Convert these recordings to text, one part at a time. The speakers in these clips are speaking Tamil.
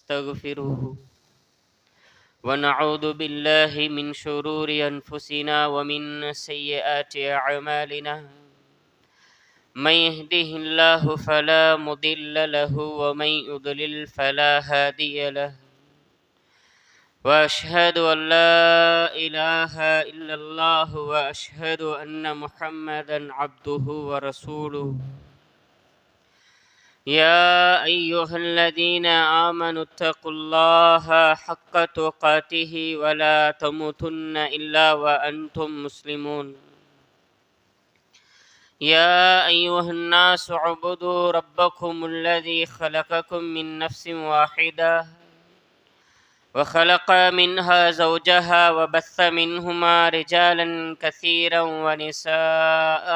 نستغفره ونعوذ بالله من شرور أنفسنا ومن سيئات أعمالنا. من يهده الله فلا مضل له ومن يضلل فلا هادي له. وأشهد أن لا إله إلا الله وأشهد أن محمدا عبده ورسوله. يا أيها الذين آمنوا اتقوا الله حق تقاته ولا تموتن إلا وأنتم مسلمون. يا أيها الناس اعبدوا ربكم الذي خلقكم من نفس واحدة وخلق منها زوجها وبث منهما رجالا كثيرا ونساء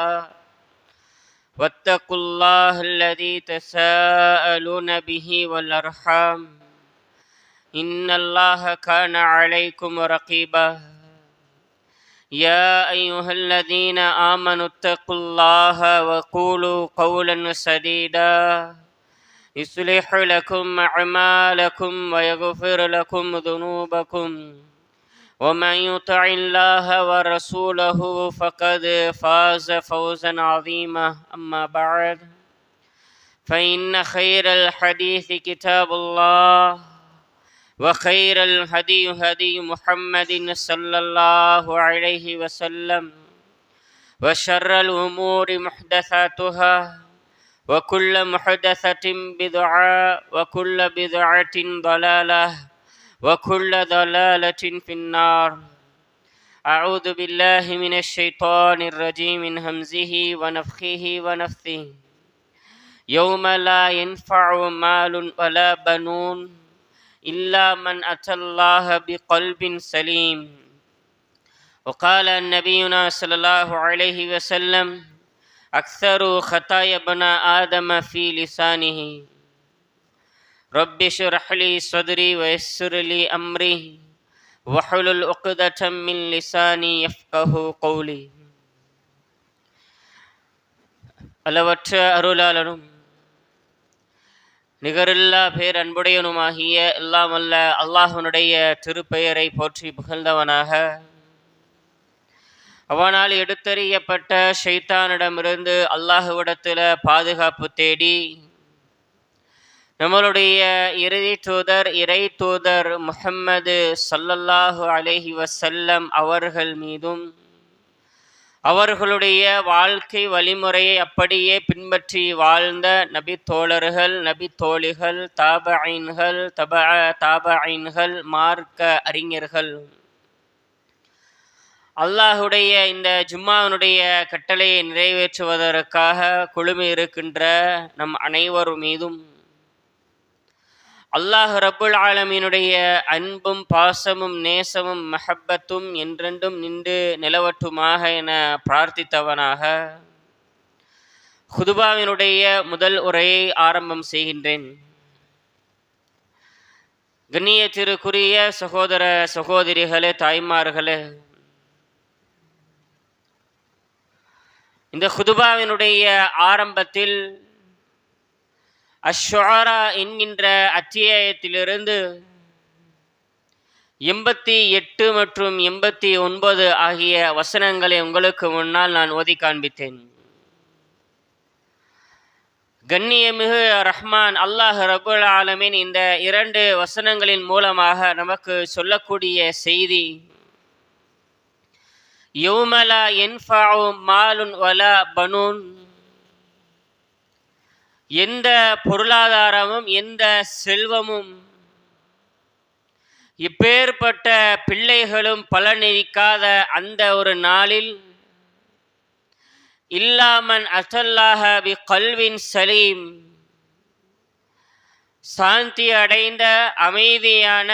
واتقوا الله الذي تساءلون به والأرحام إن الله كان عليكم رقيبا. يا أيها الذين آمنوا اتقوا الله وقولوا قولا سديدا يصلح لكم أعمالكم ويغفر لكم ذنوبكم ومن يطع الله ورسوله فقد فاز فوزا عظيما. أما بعد فإن خير الحديث كتاب الله وخير الهدي هدي محمد صلى الله عليه وسلم وشر الأمور محدثاتها وكل محدثة بدعة وكل بدعة ضلالة وكل ضلالة في النار. أعوذ بالله من الشيطان الرجيم من همزه ونفخه ونفثه. يوم لا ينفع مال ولا بنون إلا من أتى الله بقلب سليم. وقال نبينا صلى الله عليه وسلم أكثر خطايا ابن آدم في لسانه. رب اشرح لي صدري ويسر لي أمري واحلل عقدة من لساني يفقه قولي. அளவற்ற அருளாளனும் நிகரில்லா பேரன்புடையனுமாகிய எல்லாம் அல்ல அல்லாஹ்வுடைய திருப்பெயரை போற்றி புகழ்ந்தவனாக, அவனால் எடுத்தறியப்பட்ட ஷைத்தானிடமிருந்து அல்லாஹ்விடத்தில் பாதுகாப்பு தேடி, நம்மளுடைய இறுதி தூதர் இறை தூதர் முஹம்மது ஸல்லல்லாஹு அலைஹி வஸல்லம் அவர்கள் மீதும் அவர்களுடைய வாழ்க்கை வழிமுறையை அப்படியே பின்பற்றி வாழ்ந்த நபி தோழர்கள், நபி தோழிகள், தாபஈன்கள், தாபஈன்கள், மார்க்க அறிஞர்கள், அல்லாஹுடைய இந்த ஜும்மாவினுடைய கட்டளையை நிறைவேற்றுவதற்காக குழுமி இருக்கின்ற நம் அனைவர் மீதும் அல்லாஹ் ரப்புல் ஆலமீனுடைய அன்பும் பாசமும் நேசமும் மஹப்பத்தும் என்றென்றும் நின்று நிலவட்டுமாக என பிரார்த்தித்தவனாக குதுபாவினுடைய முதல் உரையை ஆரம்பம் செய்கின்றேன். கண்ணியத்திற்குரிய சகோதர சகோதரிகளே, தாய்மார்களே, இந்த குதுபாவினுடைய ஆரம்பத்தில் அஷ்ஷுஆரா என்கின்ற அத்தியாயத்திலிருந்து 88 மற்றும் 89 ஆகிய வசனங்களை உங்களுக்கு முன்னால் நான் ஓதி காண்பித்தேன். கண்ணியமிகு ரஹ்மான் அல்லாஹ் ரப்புல் ஆலமீன் இந்த 2 வசனங்களின் மூலமாக நமக்கு சொல்லக்கூடிய செய்தி, யௌம லா யன்ஃபஉ மாலுன் வலா பனூன், எந்த பொருளாதாரமும் எந்த செல்வமும் இப்பேற்பட்ட பிள்ளைகளும் பலனளிக்காத அந்த ஒரு நாளில், இல்லாமன் அத்தல்லாஹ பி கல்வின் சலீம், சாந்தி அடைந்த அமைதியான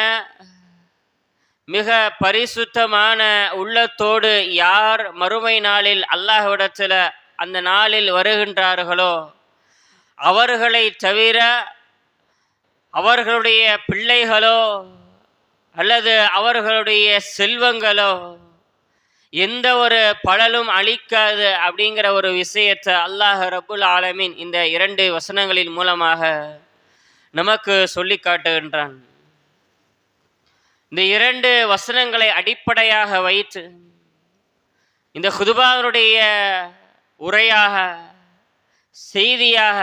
மிக பரிசுத்தமான உள்ளத்தோடு யார் மறுமை நாளில் அல்லாஹ்விடத்தில் அந்த நாளில் வருகின்றார்களோ அவர்களை தவிர அவர்களுடைய பிள்ளைகளோ அல்லது அவர்களுடைய செல்வங்களோ எந்த ஒரு பலனும் அளிக்காது அப்படிங்கிற ஒரு விஷயத்தை அல்லாஹ் ரப்புல் ஆலமீன் இந்த 2 வசனங்களின் மூலமாக நமக்கு சொல்லி காட்டுகின்றான். இந்த 2 வசனங்களை அடிப்படையாக வைத்து இந்த குதுபாவுடைய உரையாக, செய்தியாக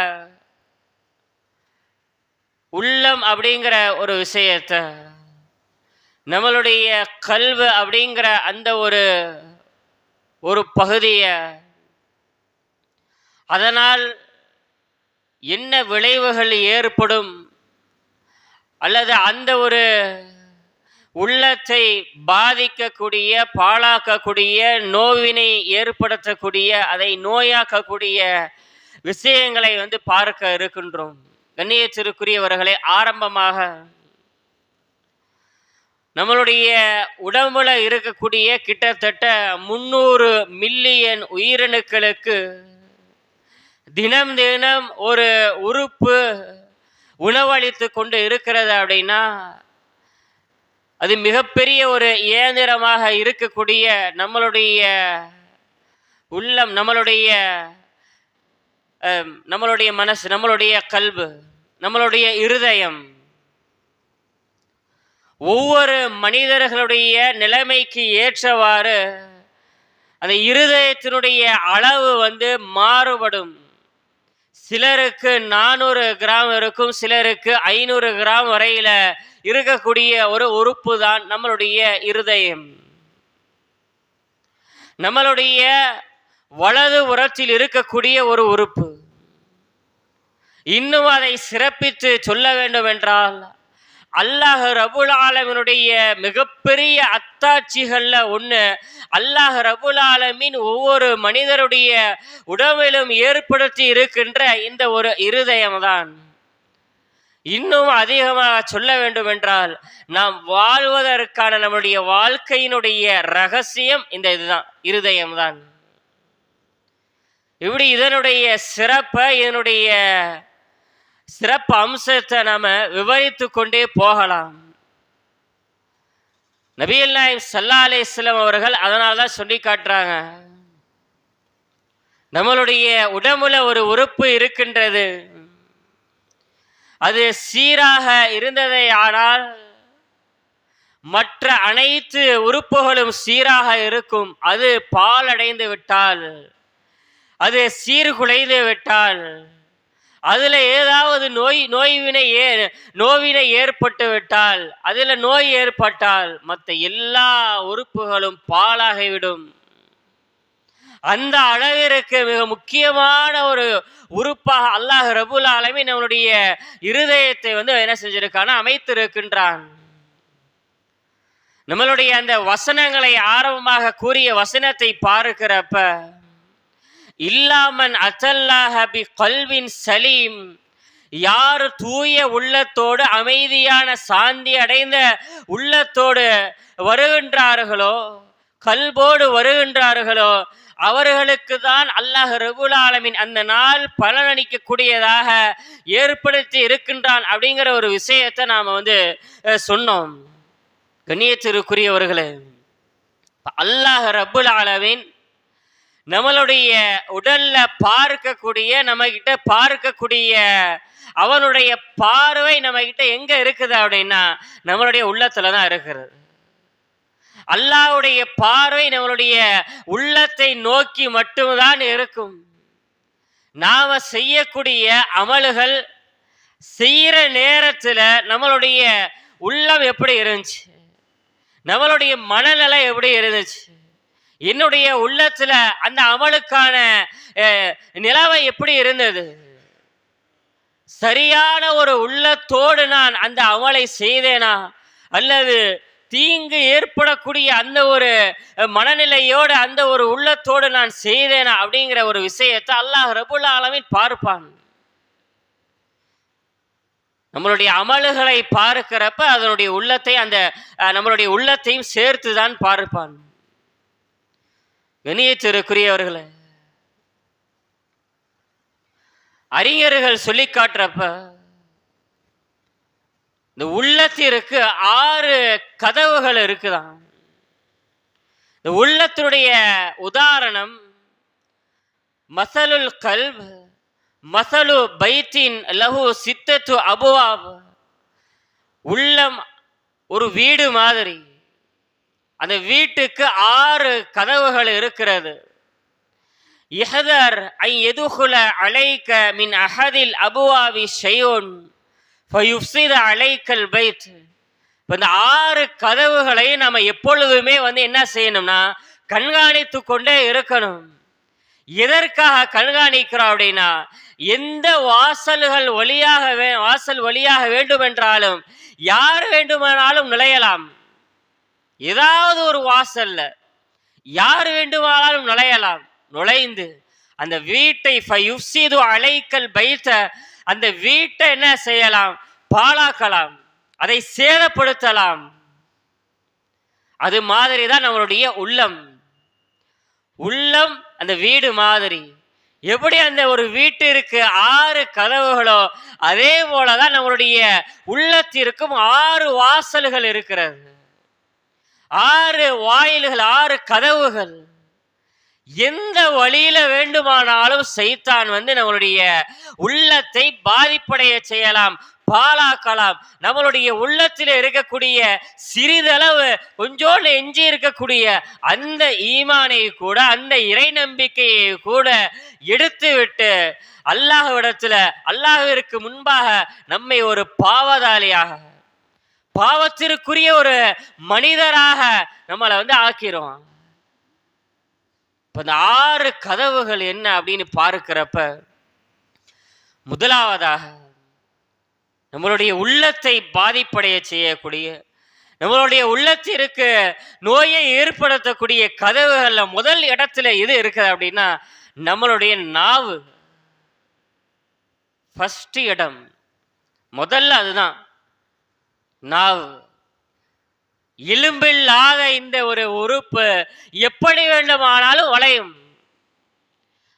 உள்ளம் அப்படிங்கிற ஒரு விஷயத்தை, நம்மளுடைய கல்வி அப்படிங்கிற அந்த ஒரு பகுதியை, அதனால் என்ன விளைவுகள் ஏற்படும் அல்லது அந்த ஒரு உள்ளத்தை பாதிக்கக்கூடிய, பாழாக்கக்கூடிய, நோவினை ஏற்படுத்தக்கூடிய, அதை நோயாக்கக்கூடிய விஷயங்களை பார்க்க இருக்கின்றோம். கண்ணியத்திற்குரியவர்களே, ஆரம்பமாக நம்மளுடைய உடம்புல இருக்கக்கூடிய கிட்டத்தட்ட 300 மில்லியன் உயிரணுக்களுக்கு தினம் தினம் ஒரு உறுப்பு உணவளித்து கொண்டு இருக்கிறது அப்படின்னா, அது மிகப்பெரிய ஒரு இயந்திரமாக இருக்கக்கூடிய நம்மளுடைய உள்ளம், நம்மளுடைய மனசு, நம்மளுடைய கல்வி, நம்மளுடைய இருதயம், ஒவ்வொரு மனிதர்களுடைய நிலைமைக்கு ஏற்றவாறு அந்த இருதயத்தினுடைய அளவு மாறுபடும். சிலருக்கு 400 கிராம் இருக்கும், சிலருக்கு 500 கிராம் வரையில இருக்கக்கூடிய ஒரு உறுப்பு தான் நம்மளுடைய இருதயம். நம்மளுடைய வலது புறத்தில் இருக்கக்கூடிய ஒரு உறுப்பு. இன்னும் அதை சிறப்பித்து சொல்ல வேண்டும் என்றால், அல்லாஹ் ரபுல் ஆலமீனுடைய மிகப்பெரிய அத்தாட்சிகள்ல ஒன்று, அல்லாஹ் ரபுல் ஆலமீன் ஒவ்வொரு மனிதருடைய உடம்பிலும் ஏற்படுத்தி இருக்கின்ற இந்த ஒரு இருதயம்தான். இன்னும் அதிகமாக சொல்ல வேண்டும் என்றால், நாம் வாழ்வதற்கான நம்முடைய வாழ்க்கையினுடைய ரகசியம் இதுதான், இருதயம்தான். இப்படி இதனுடைய இதனுடைய சிறப்பு அம்சத்தை நாம விவரித்து கொண்டே போகலாம். நபிகள் நாயகம் ஸல்லல்லாஹு அலைஹி வஸல்லம் அவர்கள் அதனால்தான் சொல்லி காட்டுறாங்க, நம்மளுடைய உடம்புல ஒரு உறுப்பு இருக்கின்றது, அது சீராக இருந்ததை ஆனால் மற்ற அனைத்து உறுப்புகளும் சீராக இருக்கும். அது பாழடைந்து விட்டால், அது சீர்குலைந்து விட்டால், அதுல ஏதாவது நோவினை ஏற்பட்டு விட்டால், அதுல நோய் ஏற்பட்டால் மற்ற எல்லா உறுப்புகளும் பாழாகிவிடும். அந்த அளவிற்கு மிக முக்கியமான ஒரு உறுப்பாக அல்லாஹ் ரபுல் ஆலமீன் நம்மளுடைய இருதயத்தை என்ன செஞ்சிருக்கான அமைத்திருக்கின்றான். நம்மளுடைய அந்த வசனங்களை ஆரம்பமாக கூறிய வசனத்தை பார்க்கிறப்ப, இல்லாமன் அத்தல்லாஹ பி கல்வின் சலீம், யார் தூய உள்ளத்தோடு அமைதியான சாந்தி அடைந்த உள்ளத்தோடு வருகின்றார்களோ, கல்போடு வருகின்றார்களோ, அவர்களுக்கு தான் அல்லாஹ் ரபுல் ஆலமீன் அந்த நாள் பலனளிக்கக்கூடியதாக ஏற்படுத்தி இருக்கின்றான் அப்படிங்கிற ஒரு விஷயத்தை நாம சொன்னோம். கண்ணியத்திற்குரியவர்களே, அல்லாஹ் ரபுல் ஆலமீன் நம்மளுடைய உடல்ல பார்க்கக்கூடிய, நம்ம கிட்ட பார்க்கக்கூடிய அவனுடைய பார்வை நம்ம கிட்ட எங்க இருக்குது அப்படின்னா, நம்மளுடைய உள்ளத்துலதான் இருக்கிறது. அல்லாஹ்வுடைய பார்வை நம்மளுடைய உள்ளத்தை நோக்கி மட்டும்தான் இருக்கும். நாம செய்யக்கூடிய அமல்கள் செய்யற நேரத்துல நம்மளுடைய உள்ளம் எப்படி இருந்துச்சு, நம்மளுடைய மனநிலை எப்படி இருந்துச்சு, என்னுடைய உள்ளத்துல அந்த அமலுக்கான நிலவை எப்படி இருந்தது, சரியான ஒரு உள்ளத்தோடு நான் அந்த அமலை செய்தேனா, அல்லது தீங்கு ஏற்படக்கூடிய அந்த ஒரு மனநிலையோடு அந்த ஒரு உள்ளத்தோடு நான் செய்தேனா அப்படிங்கிற ஒரு விஷயத்தை அல்லாஹ் ரபுல் ஆலமீன் பார்ப்பான். நம்மளுடைய அமல்களை பார்க்கிறப்ப அதனுடைய உள்ளத்தை, அந்த நம்மளுடைய உள்ளத்தையும் சேர்த்துதான் பார்ப்பான். கண்ணியத்திற்குரியவர்களே, அறிஞர்கள் சொல்லி காட்டுறப்ப இந்த உள்ளத்திற்கு 6 கதவுகள் இருக்குதான். இந்த உள்ளத்தினுடைய உதாரணம், மசலுல் கல்ப் மசலு பைத்தின் லஹு சித்தத்து அபுவாப், உள்ளம் ஒரு வீடு மாதிரி, அந்த வீட்டுக்கு 6 கதவுகள் இருக்கிறது. இஹதர் ஐ யதுகுல அலைக மின் அஹதில் அபுவாபி ஷைஉன் ஃபயுஃப்ஸித அலைக்கல் பைத். இப்போ இந்த 6 கதவுகளையும் நம்ம எப்பொழுதுமே என்ன செய்யணும்னா கண்காணித்து கொண்டே இருக்கணும். எதற்காக கண்காணிக்கிறோம் அப்படின்னா, எந்த வாசல் வழியாக வேண்டுமென்றாலும் யார் வேண்டுமானாலும் நுழையலாம். ஏதாவது ஒரு வாசல்ல யார் வேண்டுமானாலும் நுழையலாம். நுழைந்து அந்த வீட்டை ஃபயுஃப்ஸிது அலைக்கல் பைத்த, அந்த வீட்டை என்ன செய்யலாம்? பாழாக்கலாம், அதை சேதப்படுத்தலாம். அது மாதிரி தான் நம்மளுடைய உள்ளம். உள்ளம் அந்த வீடு மாதிரி. எப்படி அந்த ஒரு வீட்டிற்கு 6 கதவுகளோ அதே போலதான் நம்மளுடைய உள்ளத்திற்கும் 6 வாசல்கள் இருக்கிறது, 6 வாயில்கள், 6 கதவுகள். எந்த வழியில வேண்டுமானாலும் சைத்தான் நம்மளுடைய உள்ளத்தை பாதிப்படைய செய்யலாம், பாழாக்கலாம். நம்மளுடைய உள்ளத்தில் இருக்கக்கூடிய சிறிதளவு கொஞ்சோண்டு எஞ்சி இருக்கக்கூடிய அந்த ஈமானை கூட, அந்த இறை நம்பிக்கையை கூட எடுத்து விட்டு அல்லாஹ்விடத்துல, அல்லாஹ்விற்கு முன்பாக நம்மை ஒரு பாவதாளியாக, பாவத்திற்குரிய ஒரு மனிதராக நம்மளை ஆக்கிறோம். இப்ப இந்த 6 கதவுகள் என்ன அப்படின்னு பார்க்கிறப்ப, முதலாவதாக நம்மளுடைய உள்ளத்தை பாதிப்படைய செய்யக்கூடிய, நம்மளுடைய உள்ளத்திற்கு நோயை ஏற்படுத்தக்கூடிய கதவுகள்ல முதல் இடத்துல எது இருக்குது அப்படின்னா நம்மளுடைய நாவு. ஃபர்ஸ்ட் இடம், முதல்ல அதுதான் நாவு. எலும்பில்லாத இந்த ஒரு உறுப்பு எப்படி வேண்டுமானாலும் வளையும்.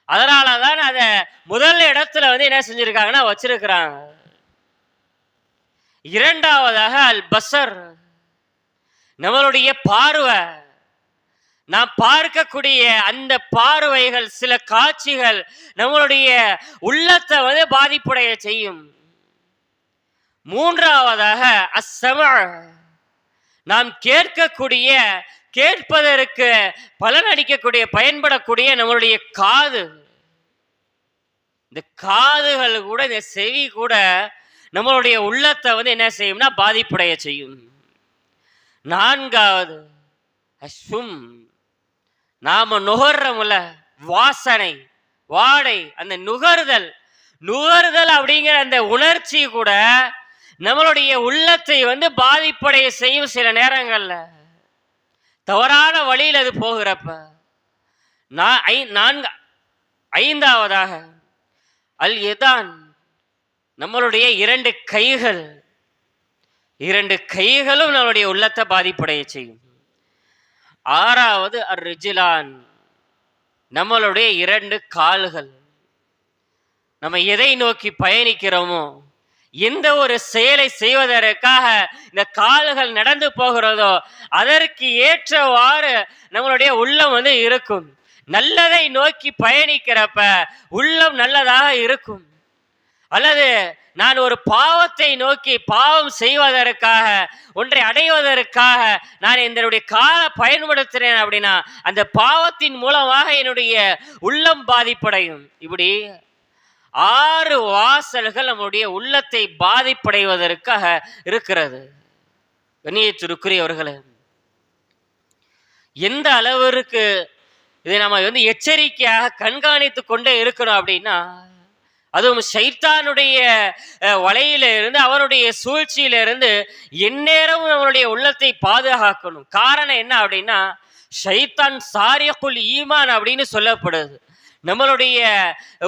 அதனாலதான் அத முதல் இடத்துல என்ன செஞ்சிருக்காங்கன்னா வச்சிருக்கிறாங்க. இரண்டாவதாக அல் பசர், நம்மளுடைய பார்வை. நாம் பார்க்கக்கூடிய அந்த பார்வைகள், சில காட்சிகள் நம்மளுடைய உள்ளத்தை பாதிப்புடைய செய்யும். மூன்றாவதாக அஸ்ஸமஅ, நாம் கேட்கக்கூடிய, கேட்பதற்கு பலன் அளிக்கக்கூடிய, பயன்படக்கூடிய நம்மளுடைய காது. இந்த காதுகள் கூட, இந்த செவி கூட நம்மளுடைய உள்ளத்தை என்ன செய்யும்னா பாதிப்புடைய செய்யும். நான்காவது அஸ்ஸும், நாம நுகர்றோம்ல வாசனை, வாடை, அந்த நுகர்தல் அப்படிங்கிற அந்த உணர்ச்சி கூட நம்மளுடைய உள்ளத்தை பாதிப்படைய செய்யும். சில நேரங்கள்ல தவறான வழியில் அது போகிறப்ப. ஐந்தாவதாக அல் யதான், நம்மளுடைய 2 கைகள். 2 கைகளும் நம்மளுடைய உள்ளத்தை பாதிப்படைய செய்யும். ஆறாவது அர் ரிஜிலான், நம்மளுடைய 2 கால்கள். நம்ம எதை நோக்கி பயணிக்கிறோமோ, எந்த ஒரு செயலை செய்வதற்காக இந்த கால்கள் நடந்து போகிறதோ அதற்கு ஏற்றவாறு நம்மளுடைய உள்ளம் இருக்கும். நல்லதை நோக்கி பயணிக்கிறப்ப உள்ளம் நல்லதாக இருக்கும். அல்லது நான் ஒரு பாவத்தை நோக்கி, பாவம் செய்வதற்காக, ஒன்றை அடைவதற்காக நான் என்னுடைய காலை பயன்படுத்துறேன் அப்படின்னா அந்த பாவத்தின் மூலமாக என்னுடைய உள்ளம் பாதிப்படையும். இப்படி 6 வாசல்கள் நம்முடைய உள்ளத்தை பாதிப்படைவதற்காக இருக்கிறது. கண்ணியத்திற்குரியவர்களே, எந்த அளவிற்கு இதை நம்ம எச்சரிக்கையாக கண்காணித்து கொண்டே இருக்கணும் அப்படின்னா, அதுவும் ஷைத்தானுடைய வலையிலிருந்து, அவனுடைய சூழ்ச்சியிலிருந்து எந்நேரமும் நம்மளுடைய உள்ளத்தை பாதுகாக்கணும். காரணம் என்ன அப்படின்னா, ஷைத்தான் சாரியக்குல் ஈமான் அப்படின்னு சொல்லப்படுது. நம்மளுடைய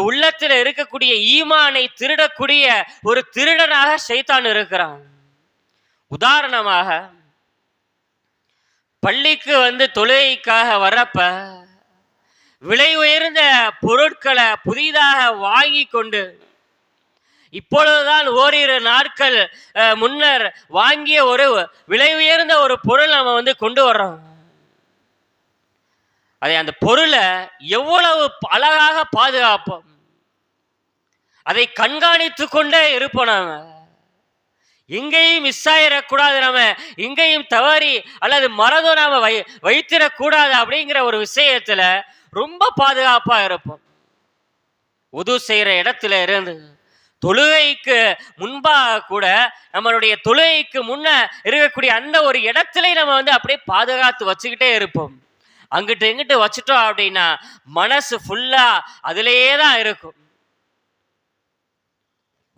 உள்ளத்தில் இருக்கக்கூடிய ஈமானை திருடக்கூடிய ஒரு திருடனாக ஷைத்தான் இருக்கிறான். உதாரணமாக, பள்ளிக்கு தொழுகைக்காக வர்றப்ப விலை உயர்ந்த பொருட்களை புதிதாக வாங்கி கொண்டு, இப்பொழுதுதான் ஓரிரு நாட்கள் முன்னர் வாங்கிய ஒரு விலை உயர்ந்த ஒரு பொருள் நம்ம கொண்டு வர்றோம். அதை, அந்த பொருளை எவ்வளவு அழகாக பாதுகாப்போம். அதை கண்காணித்து கொண்டே இருப்போம். நாம எங்கேயும் மிஸ் ஆயிடக்கூடாது, நம்ம எங்கேயும் தவறி அல்லது மறதோ நாம வைத்திடக்கூடாது அப்படிங்கிற ஒரு விஷயத்துல ரொம்ப பாதுகாப்பா இருப்போம். உது செய்யற இடத்துல இருந்து தொழுகைக்கு முன்பாக கூட நம்மளுடைய தொழுகைக்கு முன்ன இருக்கக்கூடிய அந்த ஒரு இடத்துல நம்ம அப்படியே பாதுகாத்து வச்சுக்கிட்டே இருப்போம். அங்கிட்டு எங்கிட்டு வச்சுட்டோம் அப்படின்னா மனசு ஃபுல்லா அதிலேயே தான் இருக்கும்.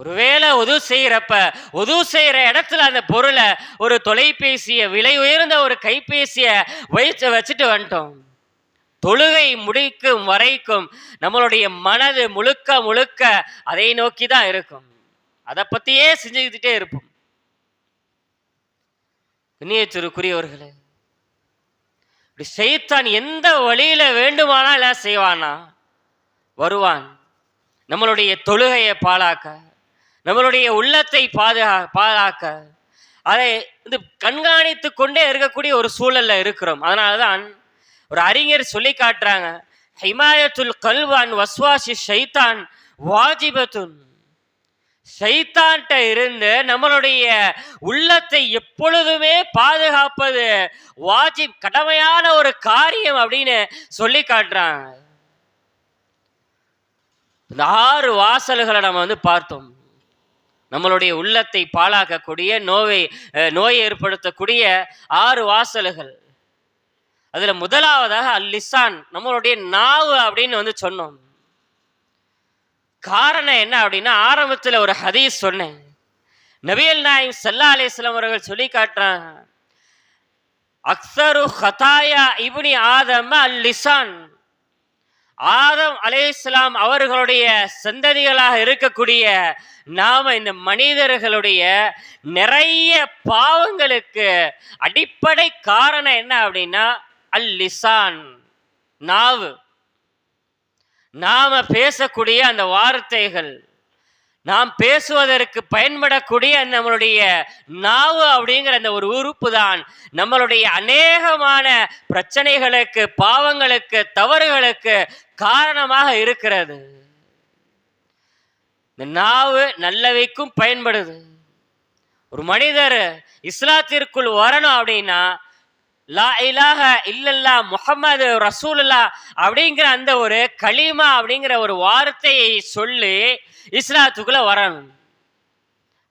ஒருவேளை உது செய்யற இடத்துல அந்த பொருளை, ஒரு தொலைபேசிய, விலை உயர்ந்த ஒரு கைபேசிய வச்சுட்டு வந்துட்டோம். தொழுகை முடிக்கும் வரைக்கும் நம்மளுடைய மனது முழுக்க முழுக்க அதை நோக்கி தான் இருக்கும். அதை பத்தியே செஞ்சுக்கிட்டே இருப்போம். இனியத்திற்குரியவர்களே, ஷைத்தான் எந்த வழியில வேண்டுமானா செய்வானா, வருவான் நம்மளுடைய தொழுகையை பாழாக்க, நம்மளுடைய உள்ளத்தை பாதுகாக்க, அதை கண்காணித்து கொண்டே இருக்கக்கூடிய ஒரு சூழல்ல இருக்கிறோம். அதனாலதான் ஒரு அறிஞர் சொல்லி காட்டுறாங்க, ஹிமாயத்துல் கல்வான் வஸ்வாசி ஷைத்தான் வாஜிபத்துன். ஷைத்தான்கிட்ட இருந்து நம்மளுடைய உள்ளத்தை எப்பொழுதுமே பாதுகாப்பது வாஜிப், கடமையான ஒரு காரியம் அப்படின்னு சொல்லி காட்டுறாங்க. இந்த 6 வாசல்களை நம்ம பார்த்தோம். நம்மளுடைய உள்ளத்தை பாழாக்கக்கூடிய, நோய் ஏற்படுத்தக்கூடிய 6 வாசல்கள். அதுல முதலாவதாக அல்-லிசான், நம்மளுடைய நாவு அப்படின்னு சொன்னோம். காரணம் என்ன அப்படின்னா, ஆரம்பத்தில் ஒரு ஹதீஸ் சொன்னேன். நபிகள் நாயகம் ஸல்லல்லாஹு அலைஹி வஸல்லம் அவர்கள் சொல்லி காட்டுறாங்க, அக்ஸரு ஹதாயா இப்னி ஆதம் அல்-லிசான். ஆதம் அலைஹிஸ்ஸலாம் அவர்களுடைய சந்ததிகளாக இருக்கக்கூடிய நாம இந்த மனிதர்களுடைய நிறைய பாவங்களுக்கு அடிப்படை காரணம் என்ன அப்படின்னா அல்-லிசான், நாவு. நாம பேசக்கூடிய அந்த வார்த்தைகள், நாம் பேசுவதற்கு பயன்படக்கூடிய நம்மளுடைய நாவு அப்படிங்கிற அந்த ஒரு உறுப்பு தான் நம்மளுடைய அநேகமான பிரச்சனைகளுக்கு, பாவங்களுக்கு, தவறுகளுக்கு காரணமாக இருக்கிறது. இந்த நாவு நல்லவைக்கும் பயன்படுது. ஒரு மனிதர் இஸ்லாத்திற்குள் வரணும் அப்படின்னா லா இலாஹ இல்லல்லாஹ் முஹம்மது ரசூலுல்லாஹ் அப்படிங்கிற அந்த ஒரு கலிமா அப்படிங்கிற ஒரு வார்த்தையை சொல்லி இஸ்லாத்துக்குள்ள வரணும்.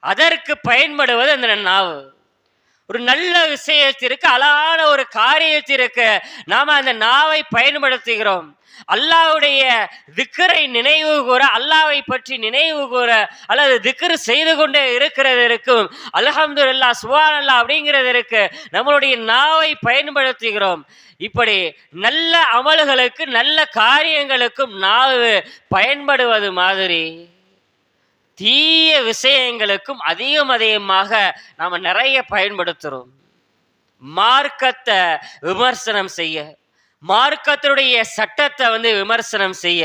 அதற்கு பயன்படுவது அந்த நாவு. ஒரு நல்ல விஷயத்திற்கு, அழகான ஒரு காரியத்திற்கு நாம அந்த நாவை பயன்படுத்துகிறோம். அல்லாஹ்வுடைய திக்ரை நினைவு கூற, அல்லாஹ்வை பற்றி நினைவு கூற, அல்லது திக்ர் செய்து கொண்டே இருக்கிறதற்கும் அல்ஹம்துலில்லாஹ் சுப்ஹானல்லாஹ் அப்படிங்கிறதற்கு நம்மளுடைய நாவை பயன்படுத்துகிறோம். இப்படி நல்ல அமல்களுக்கு, நல்ல காரியங்களுக்கும் நாவு பயன்படுவது மாதிரி தீய விஷயங்களுக்கும் அதிகமாக நாம நிறைய பயன்படுத்துறோம். மார்க்கத்தை விமர்சனம் செய்ய, மார்க்கத்தினுடைய சட்டத்தை விமர்சனம் செய்ய,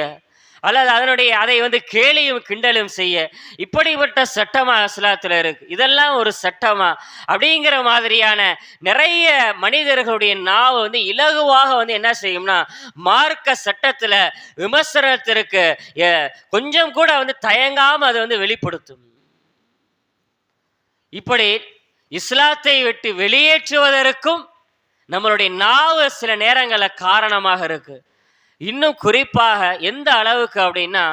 அல்லது அதை கேலியும் கிண்டலும் செய்ய, இப்படிப்பட்ட சட்டமா இஸ்லாத்துல இருக்கு? இதெல்லாம் ஒரு சட்டமா அப்படிங்கிற மாதிரியான நிறைய மனிதர்களுடைய நாவு இலகுவாக என்ன செய்யும்னா மார்க்க சட்டத்துல விமர்சனத்திற்கு கொஞ்சம் கூட தயங்காம அதை வெளிப்படுத்தும். இப்படி இஸ்லாத்தை விட்டு வெளியேற்றுவதற்கும் நம்மளுடைய நாவு சில நேரங்களில் காரணமாக இருக்கு. இன்னும் குறிப்பாக எந்த அளவுக்கு அப்படின்னா,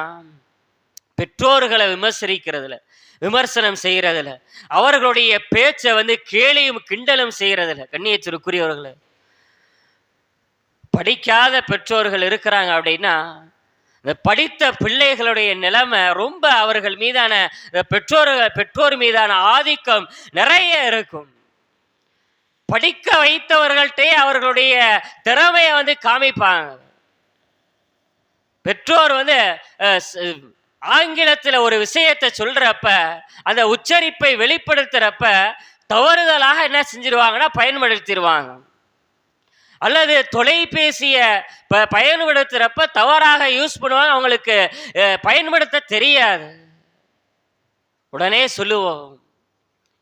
பெற்றோர்களை விமர்சிக்கிறதுல, விமர்சனம் செய்யறதுல, அவர்களுடைய பேச்சை கேலியும் கிண்டலும் செய்யறதுல. கண்ணியத்திற்குரியவர்களே, படிக்காத பெற்றோர்கள் இருக்கிறாங்க அப்படின்னா இந்த படித்த பிள்ளைகளுடைய நிலைமை ரொம்ப அவர்கள் மீதான பெற்றோர் மீதான ஆதிக்கம் நிறைய இருக்கும். படிக்க வைத்தவர்கள்ட்டே அவர்களுடைய திறமையை காமிப்பாங்க. பெற்றோர் ஆங்கிலத்தில் ஒரு விஷயத்தை சொல்றப்ப, அந்த உச்சரிப்பை வெளிப்படுத்துறப்ப தவறுதலாக என்ன செஞ்சிருவாங்கன்னா பயன்படுத்திடுவாங்க. அல்லது தொலைபேசியை பயன்படுத்துறப்ப தவறாக யூஸ் பண்ணுவாங்க. அவங்களுக்கு பயன்படுத்த தெரியாது. உடனே சொல்லுவோம்,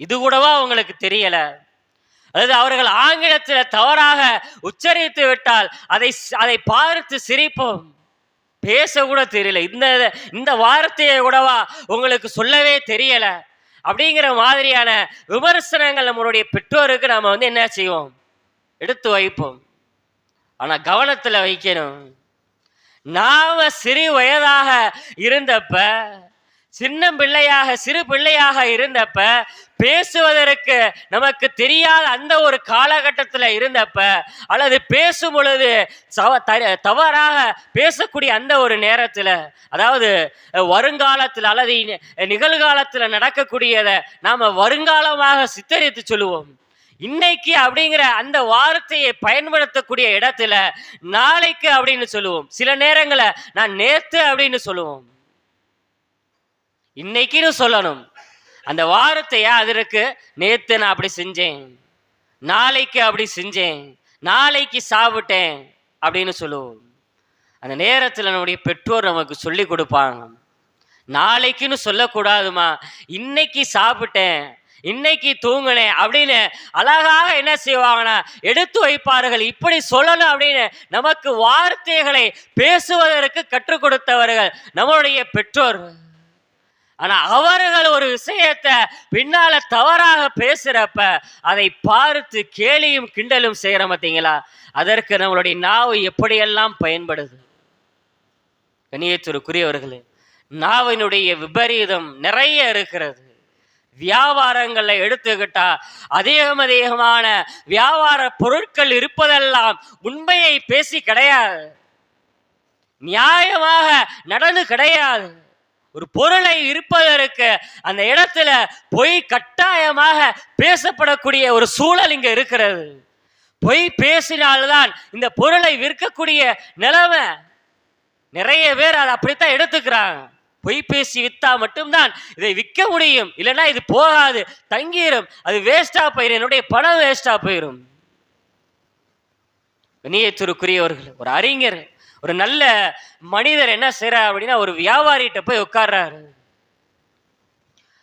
இது கூடவா அவங்களுக்கு தெரியல? அல்லது அவர்கள் ஆங்கிலத்தில் தவறாக உச்சரித்து விட்டால் அதை பார்த்து சிரிப்போம். பேச கூட தெரியல, இந்த இந்த வார்த்தையை கூடவா உங்களுக்கு சொல்லவே தெரியல அப்படிங்கிற மாதிரியான விமர்சனங்கள் நம்மளுடைய பெற்றோருக்கு நாம என்ன செய்வோம், எடுத்து வைப்போம். ஆனா கவனத்துல வைக்கணும், நாம சிறு வயதாக இருந்தப்ப, சிறு பிள்ளையாக இருந்தப்ப, பேசுவதற்கு நமக்கு தெரியாத அந்த ஒரு காலகட்டத்தில் இருந்தப்ப, அல்லது பேசும் பொழுது தவறாக பேசக்கூடிய அந்த ஒரு நேரத்தில், அதாவது வருங்காலத்தில் அல்லது நிகழ்காலத்தில் நடக்கக்கூடியதை நாம வருங்காலமாக சித்தரித்து சொல்லுவோம். இன்னைக்கு அப்படிங்கிற அந்த வார்த்தையை பயன்படுத்தக்கூடிய இடத்துல நாளைக்கு அப்படின்னு சொல்லுவோம். சில நேரங்களை நான் நேத்து அப்படின்னு சொல்லுவோம். இன்னைக்குன்னு சொல்லணும் அந்த வார்த்தையா. அதற்கு நேத்து நான் அப்படி செஞ்சேன், நாளைக்கு அப்படி செஞ்சேன், நாளைக்கு சாப்பிட்டேன் அப்படின்னு சொல்லுவோம். அந்த நேரத்தில் நம்முடைய பெற்றோர் நமக்கு சொல்லி கொடுப்பாங்க, நாளைக்குன்னு சொல்லக்கூடாதுமா, இன்னைக்கு சாப்பிட்டேன், இன்னைக்கு தூங்கினேன் அப்படின்னு அழகாக என்ன செய்வாங்கன்னா எடுத்து வைப்பார்கள். இப்படி சொல்லணும் அப்படின்னு நமக்கு வார்த்தைகளை பேசுவதற்கு கற்றுக் கொடுத்தவர்கள் நம்மளுடைய பெற்றோர். ஆனா அவர்கள் ஒரு விஷயத்தை பின்னால தவறாக பேசுறப்ப அதை பார்த்து கேலியும் கிண்டலும் செய்யற பார்த்தீங்களா, அதற்கு நம்மளுடைய நாவு எப்படியெல்லாம் பயன்படுது. கண்ணியத்திற்குரியவர்களே, நாவினுடைய விபரீதம் நிறைய இருக்கிறது. வியாபாரங்களை எடுத்துக்கிட்டா அதிகமான வியாபார பொருட்கள் இருப்பதெல்லாம் உண்மையை பேசி கிடையாது, நியாயமாக நடந்து கிடையாது. ஒரு பொருளை இருப்பதற்கு அந்த இடத்துல பொய் கட்டாயமாக பேசப்படக்கூடிய ஒரு சூழல் இங்க இருக்கிறது. பொய் பேசினால்தான் இந்த பொருளை விற்கக்கூடிய நிலைமை. நிறைய பேர் அதை அப்படித்தான் எடுத்துக்கிறாங்க. பொய் பேசி வித்தா மட்டும்தான் இதை விற்க முடியும், இல்லைன்னா இது போகாது, தங்கிரும், அது வேஸ்டா போயிடும், என்னுடைய பணம் வேஸ்டா போயிடும். கண்ணியத்திற்குரியவர்கள், ஒரு அறிஞர், ஒரு நல்ல மனிதர் என்ன செய்யறார் அப்படின்னா, ஒரு வியாபாரிகிட்ட போய் உட்கார்றாரு.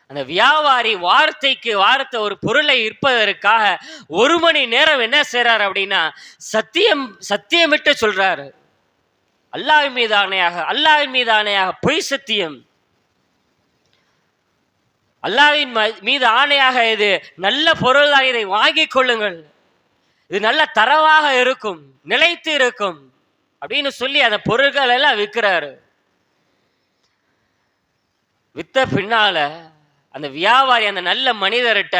அந்த வியாபாரி வார்த்தைக்கு வார்த்தை ஒரு பொருளை விற்பதற்காக 1 மணி நேரம் என்ன செய்யறாரு அப்படின்னா சத்தியமிட்டு சொல்றாரு. அல்லாஹ்வின் மீது ஆணையாக பொய் சத்தியம், அல்லாஹ்வின் மீது ஆணையாக, இது நல்ல பொருள் தான், இதை வாங்கிக் கொள்ளுங்கள், இது நல்ல தரவாக இருக்கும், நிலைத்து இருக்கும் அப்படின்னு சொல்லி அந்த பொருட்கள் எல்லாம் விற்கிறாரு. வித்த பின்னால அந்த வியாபாரி அந்த நல்ல மனிதர்கிட்ட,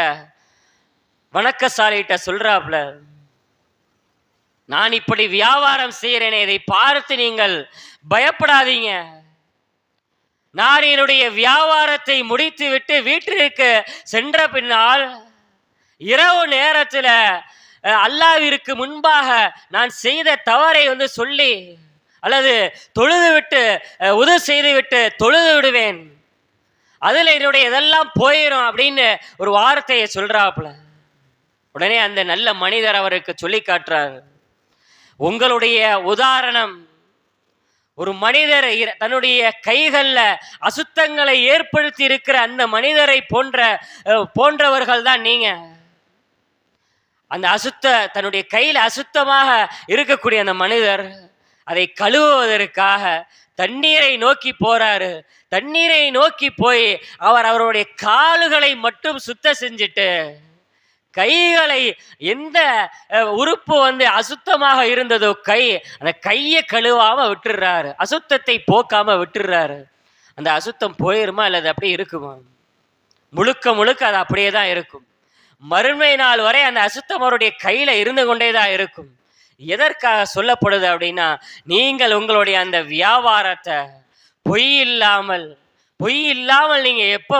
வணக்கசாலிகிட்ட சொல்றாப்ல, நான் இப்படி வியாபாரம் செய்கிறேனே, இதை பார்த்து நீங்கள் பயப்படாதீங்க. நான் என்னுடைய வியாபாரத்தை முடித்து விட்டு வீட்டிற்கு சென்ற பின்னால் இரவு நேரத்தில் அல்லாஹ்விற்கு முன்பாக நான் செய்த தவறை சொல்லி அல்லது தொழுது விட்டு உது செய்து விட்டு தொழுது விடுவேன், அதில் என்னுடைய இதெல்லாம் போயிடும் அப்படின்னு ஒரு வார்த்தையை சொல்றாப்புல. உடனே அந்த நல்ல மனிதர் அவருக்கு சொல்லி காட்டுறார், உங்களுடைய உதாரணம் ஒரு மனிதர் தன்னுடைய கைகள்ல அசுத்தங்களை ஏற்படுத்தி இருக்கிற அந்த மனிதரை போன்றவர்கள் தான் நீங்க. அந்த தன்னுடைய கையில் அசுத்தமாக இருக்கக்கூடிய அந்த மனிதர் அதை கழுவுவதற்காக தண்ணீரை நோக்கி போறாரு. தண்ணீரை நோக்கி போய் அவருடைய கால்களை மட்டும் சுத்தம் செஞ்சுட்டு, கைகளை எந்த உறுப்பு அசுத்தமாக இருந்ததோ அந்த கையை கழுவாம விட்டுறாரு, அசுத்தத்தை போக்காம விட்டுறாரு. அந்த அசுத்தம் போயிருமா அல்லது அப்படியே இருக்குமா? முழுக்க அது அப்படியே தான் இருக்கும். மறுமை நாள் வரை அந்த அசுத்தம் அவருடைய கையில இருந்து கொண்டேதான் இருக்கும். எதற்காக சொல்லப்படுது அப்படின்னா, நீங்கள் உங்களுடைய அந்த வியாபாரத்தை பொய் இல்லாமல் நீங்க எப்ப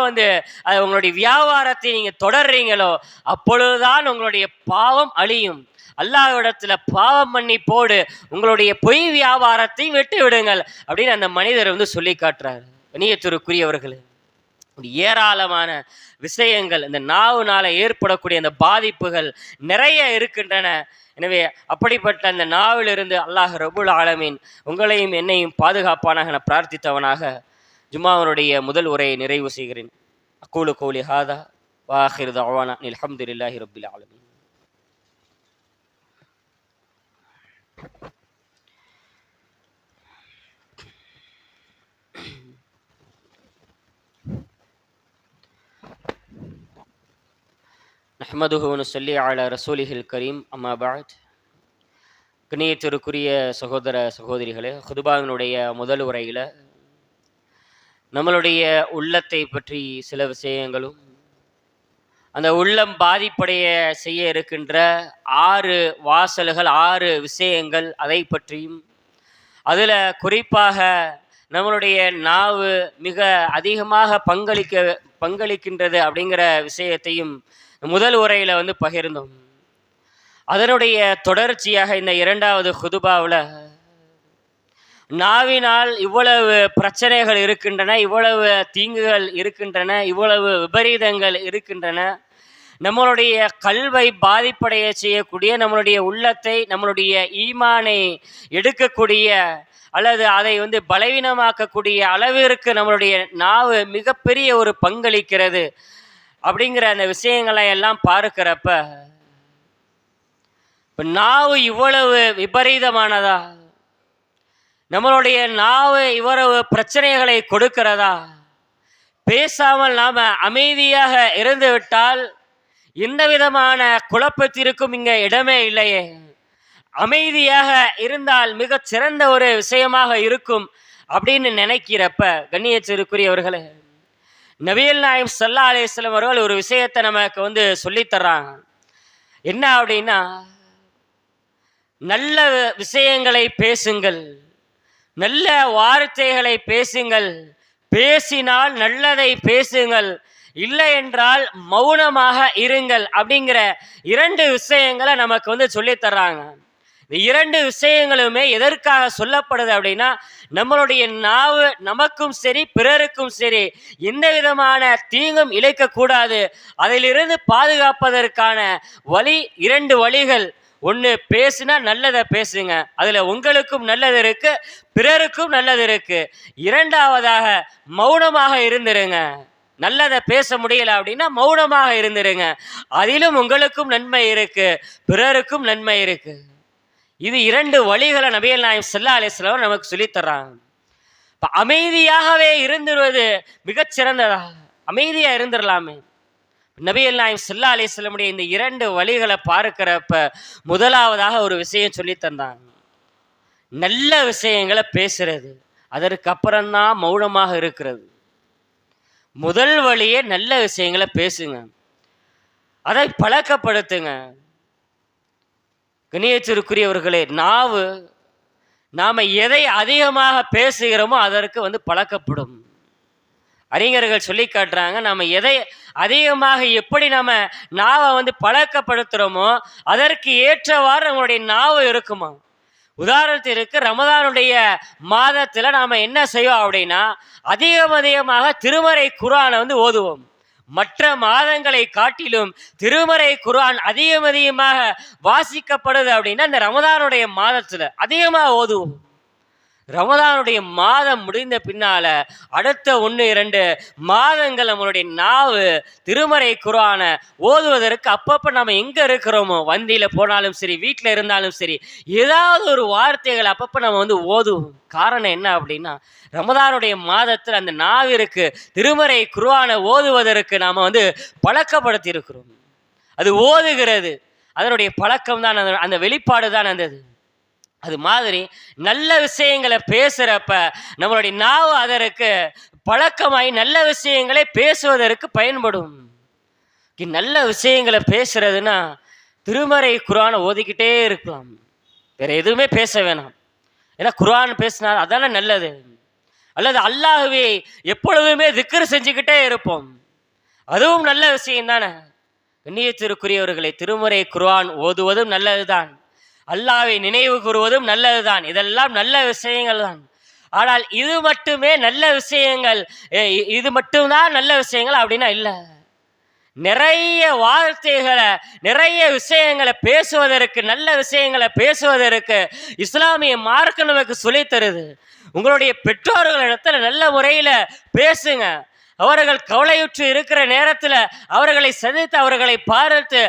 உங்களுடைய வியாபாரத்தை நீங்க தொடர்றீங்களோ அப்பொழுதுதான் உங்களுடைய பாவம் அழியும். அல்லாஹ்விடத்துல பாவம் பண்ணி போடு, உங்களுடைய பொய் வியாபாரத்தை வெட்டி விடுங்கள் அப்படின்னு அந்த மனிதர் சொல்லி காட்டுறாரு. கண்ணியத்திற்குரியவர்களே, ஏராளமான விஷயங்கள் இந்த நாவுனால ஏற்படக்கூடிய அந்த பாதிப்புகள் நிறைய இருக்கின்றன. எனவே அப்படிப்பட்ட அந்த நாவிலிருந்து அல்லாஹ் ரப்புல் ஆலமீன் உங்களையும் என்னையும் பாதுகாப்பானாக என பிரார்த்தித்தவனாக ஜும்மாவுடைய முதல் உரையை நிறைவு செய்கிறேன். அக்கூலு கௌலி ஹாதா வ ஆகிரு தஅவானா அல்ஹம்துலில்லாஹி ரப்பில் ஆலமீன். நஹ்மதுஹு வ நுஸல்லி அலா ரசூலிஹில் கரீம் அம்மா பஅத். கண்ணியத்திற்குரிய சகோதர சகோதரிகளே, ஹுதுபாவினுடைய முதல் உரையில் நம்மளுடைய உள்ளத்தை பற்றி சில விஷயங்களும், அந்த உள்ளம் பாதிப்படைய செய்ய இருக்கின்ற 6 வாசல்கள், 6 விஷயங்கள், அதை பற்றியும், அதில் குறிப்பாக நம்மளுடைய நாவு மிக அதிகமாக பங்களிக்கின்றது அப்படிங்கிற விஷயத்தையும் முதல் உரையில் பகிர்ந்தோம். அதனுடைய தொடர்ச்சியாக இந்த 2வது ஹுதுபாவில் நாவினால் இவ்வளவு பிரச்சனைகள் இருக்கின்றன, இவ்வளவு தீங்குகள் இருக்கின்றன, இவ்வளவு விபரீதங்கள் இருக்கின்றன, நம்மளுடைய கல்வை பாதிப்படைய செய்யக்கூடிய, நம்மளுடைய உள்ளத்தை, நம்மளுடைய ஈமானை எடுக்கக்கூடிய அல்லது அதை பலவீனமாக்கக்கூடிய அளவிற்கு நம்மளுடைய நாவு மிகப்பெரிய ஒரு பங்களிக்கிறது அப்படிங்கிற அந்த விஷயங்களை எல்லாம் பார்க்கிறப்ப, இப்போ நாவு இவ்வளவு விபரீதமானதா, நம்மளுடைய நாவு இவ்வளவு பிரச்சனைகளை கொடுக்கிறதா, பேசாமல் நாம் அமைதியாக இருந்து விட்டால் எந்த விதமான குழப்பத்திற்கும் இங்கே இடமே இல்லையே, அமைதியாக இருந்தால் மிகச் சிறந்த ஒரு விஷயமாக இருக்கும் அப்படின்னு நினைக்கிறப்ப, கண்ணியத்திற்குரியவர்களே, நபிகள் நாயகம் ஸல்லல்லாஹு அலைஹி வஸல்லம் அவர்கள் ஒரு விஷயத்தை நமக்கு சொல்லித்தர்றாங்க. என்ன அப்படின்னா, நல்ல விஷயங்களை பேசுங்கள், நல்ல வார்த்தைகளை பேசுங்கள், பேசினால் நல்லதை பேசுங்கள், இல்லை என்றால் மௌனமாக இருங்கள் அப்படிங்கிற 2 விஷயங்களை நமக்கு சொல்லித்தர்றாங்க. இந்த 2 விஷயங்களுமே எதற்காக சொல்லப்படுது அப்படின்னா, நம்மளுடைய நாவு நமக்கும் சரி பிறருக்கும் சரி எந்த விதமான தீங்கும் இழைக்கக்கூடாது, அதிலிருந்து பாதுகாப்பதற்கான வழி 2 வழிகள். ஒன்று, பேசுனா நல்லதை பேசுங்க, அதில் உங்களுக்கும் நல்லது இருக்கு, பிறருக்கும் நல்லது இருக்கு. 2வதாக மௌனமாக இருந்துருங்க, நல்லதை பேச முடியல அப்படின்னா மௌனமாக இருந்துருங்க, அதிலும் உங்களுக்கும் நன்மை இருக்கு, பிறருக்கும் நன்மை இருக்கு. இது 2 வழிகளை நபிகள் நாயகம் ஸல்லல்லாஹு அலைஹி வஸல்லம் நமக்கு சொல்லித்தர்றாங்க. இப்போ அமைதியாகவே இருந்துருவது மிகச்சிறந்ததா, அமைதியாக இருந்துடலாமே. நபிகள் நாயகம் ஸல்லல்லாஹு அலைஹி வஸல்லமுடைய இந்த 2 வழிகளை பார்க்கிறப்ப, முதலாவதாக ஒரு விஷயம் சொல்லி தந்தாங்க, நல்ல விஷயங்களை பேசுறது, அதற்கு அப்புறம்தான் மௌனமாக இருக்கிறது. முதல் வழியே நல்ல விஷயங்களை பேசுங்க, அதை பழக்கப்படுத்துங்க. கண்ணியத்திற்குரியவர்களே, நாவு நாம் எதை அதிகமாக பேசுகிறோமோ அதற்கு பழக்கப்படும். அறிஞர்கள் சொல்லி காட்டுறாங்க, நாம் எதை அதிகமாக எப்படி நம்ம நாவை பழக்கப்படுத்துகிறோமோ அதற்கு ஏற்றவாறு நம்மளுடைய நாவு இருக்குமா. உதாரணத்திற்கு ரமதானுடைய மாதத்தில் நாம் என்ன செய்வோம் அப்படின்னா, அதிகமாக திருமறை குர்ஆனை ஓதுவோம். மற்ற மாதங்களை காட்டிலும் திருமறை குர்ஆன் அதிகமாக வாசிக்கப்படுது அப்படின்னா இந்த ரமதானுடைய மாதத்தில் அதிகமாக ஓதுவோம். ரமதானுடைய மாதம் முடிந்த பின்னால அடுத்த 1-2 மாதங்கள் நம்மளுடைய நாவு திருமறை குர்ஆனை ஓதுவதற்கு அப்பப்போ நம்ம எங்கே இருக்கிறோமோ, வண்டியில் போனாலும் சரி, வீட்டில் இருந்தாலும் சரி, ஏதாவது ஒரு வார்த்தைகள் அப்பப்போ நம்ம ஓதுவோம். காரணம் என்ன அப்படின்னா, ரமதானுடைய மாதத்தில் அந்த நாவிற்கு திருமறை குர்ஆனை ஓதுவதற்கு நாம் பழக்கப்படுத்தி இருக்கிறோம். அது ஓதுகிறது, அதனுடைய பழக்கம் தான், அந்த வெளிப்பாடு தான் அந்தது. அது மாதிரி நல்ல விஷயங்களை பேசுகிறப்ப நம்மளுடைய நாவு அதற்கு பழக்கமாய் நல்ல விஷயங்களை பேசுவதற்கு பயன்படும். நல்ல விஷயங்களை பேசுறதுன்னா திருமறை குர்ஆனை ஓதிக்கிட்டே இருக்கலாம், வேற எதுவுமே பேச வேணாம். ஏன்னா குர்ஆன் பேசினா அதான நல்லது. அல்லது அல்லாஹ்வை எப்பொழுதுமே திக்ர் செஞ்சுக்கிட்டே இருப்போம், அதுவும் நல்ல விஷயம் தானே. கண்ணியத்திற்குரியவர்களை, திருமறை குர்ஆன் ஓதுவதும் நல்லதுதான், அல்லாஹ்வை நினைவு கூறுவதும் நல்லதுதான், இதெல்லாம் நல்ல விஷயங்கள் தான். ஆனால் இது மட்டுமே நல்ல விஷயங்கள், இது மட்டும்தான் நல்ல விஷயங்கள் அப்படின்னா இல்லை. நிறைய வார்த்தைகளை, நிறைய விஷயங்களை பேசுவதற்கு, நல்ல விஷயங்களை பேசுவதற்கு இஸ்லாமிய மார்க்கம் நமக்கு சொல்லித் தருது. உங்களுடைய பெற்றோர்களிடத்தில் நல்ல முறையில் பேசுங்க, அவர்கள் கவலையுற்று இருக்கிற நேரத்தில் அவர்களை சந்தித்து அவர்களை பார்த்து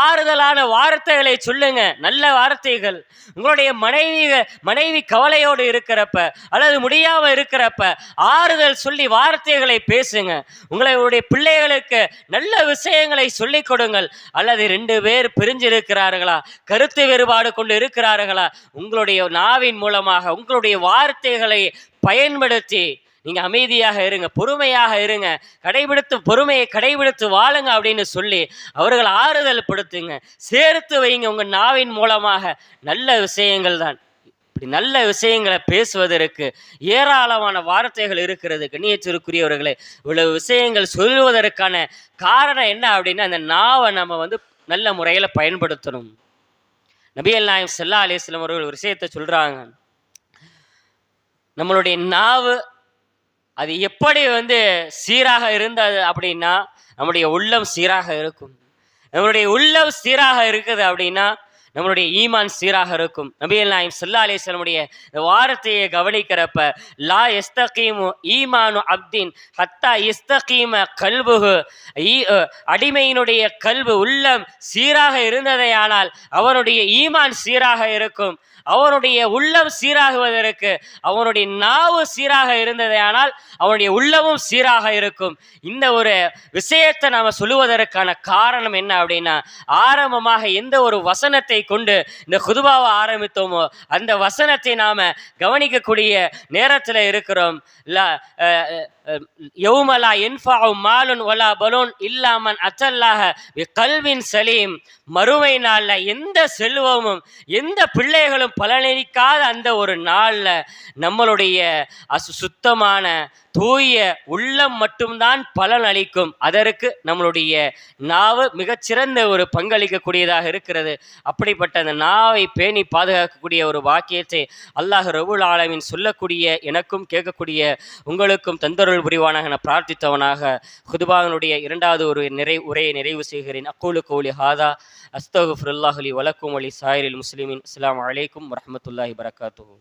ஆறுதலான வார்த்தைகளை சொல்லுங்க, நல்ல வார்த்தைகள். உங்களுடைய மனைவி கவலையோடு இருக்கிறப்ப அல்லது முடியாம இருக்கிறப்ப ஆறுதல் சொல்லி வார்த்தைகளை பேசுங்க. உங்களுடைய பிள்ளைகளுக்கு நல்ல விஷயங்களை சொல்லிக் கொடுங்கள். அல்லது 2 பேர் பிரிஞ்சிருக்கிறார்களா, கருத்து வேறுபாடு கொண்டு இருக்கிறார்களா, உங்களுடைய நாவின் மூலமாக உங்களுடைய வார்த்தைகளை பயன்படுத்தி நீங்க அமைதியாக இருங்க, பொறுமையாக இருங்க, பொறுமையை கடைபிடித்து வாழுங்க அப்படின்னு சொல்லி அவர்கள் ஆறுதல் படுத்துங்க, சேர்த்து வைங்க. உங்க நாவின் மூலமாக நல்ல விஷயங்கள் தான். இப்படி நல்ல விஷயங்களை பேசுவதற்கு ஏராளமான வார்த்தைகள் இருக்கிறது. கண்ணியத்திற்குரியவர்களே, இவ்வளவு விஷயங்கள் சொல்வதற்கான காரணம் என்ன அப்படின்னா, அந்த நாவை நம்ம நல்ல முறையில் பயன்படுத்தணும். நபிகள் நாயகம் ஸல்லல்லாஹு அலைஹி வஸல்லம் அவர்கள் ஒரு விஷயத்தை சொல்றாங்க. நம்மளுடைய நாவு அது எப்படி சீராக இருந்தது அப்படின்னா, நம்முடைய உள்ளம் சீராக இருக்கும். நம்மளுடைய உள்ளம் சீராக இருக்குது அப்படின்னா நம்மளுடைய ஈமான் சீராக இருக்கும். நபிகள் நாயகம் ஸல்லல்லாஹு அலைஹி வஸல்லமுடைய இந்த வார்த்தையை கவனிக்கிறப்ப, லா யஸ்தகீமு ஈமானு அப்தின் ஹத்தா யஸ்தகீம கல்புஹு, அடிமையினுடைய கல்பு உள்ளம் சீராக இருந்ததையானால் அவனுடைய ஈமான் சீராக இருக்கும். அவனுடைய உள்ளம் சீராகுவதற்கு அவனுடைய நாவு சீராக இருந்ததையானால் அவனுடைய உள்ளமும் சீராக இருக்கும். இந்த ஒரு விஷயத்தை நாம் சொல்லுவதற்கான காரணம் என்ன அப்படின்னா, ஆரம்பமாக எந்த ஒரு வசனத்தை கொண்டு இந்த குதுபாவை ஆரம்பித்தோமோ அந்த வசனத்தை நாம் கவனிக்கக்கூடிய நேரத்தில் இருக்கிறோம். யௌமலா யன்ஃபஉ மாலுன் வலா பலூன் இல்லா மன் அத்தல்லாஹ பிகல்பின் சலீம். மறுமை நாளில் எந்த செல்வமும் எந்த பிள்ளைகளும் பலனளிக்காத அந்த ஒரு நாளில் நம்மளுடைய சுத்தமான தூய உள்ளம் மட்டும்தான் பலன் அளிக்கும். அதற்கு நம்மளுடைய நாவு மிகச்சிறந்த ஒரு பங்களிக்கக்கூடியதாக இருக்கிறது. அப்படிப்பட்ட அந்த நாவை பேணி பாதுகாக்கக்கூடிய ஒரு வாக்கியத்தை அல்லாஹ் ரபுல் ஆலமீன் சொல்லக்கூடிய எனக்கும் கேட்கக்கூடிய உங்களுக்கும் தந்தருள் புரிவானாக நான் பிரார்த்தித்தவனாக குதுபாவினுடைய 2வது ஒரு உரையை நிறைவு செய்கிறேன். அக்கூலு கௌலி ஹாதா அஸ்தகுஃபிருல்லாஹி லி வலக்கும் வலி சாயிரில் முஸ்லிமின். அஸ்ஸலாமு அலைக்கும் வரஹ்மத்துல்லாஹி வபரகாத்துஹு.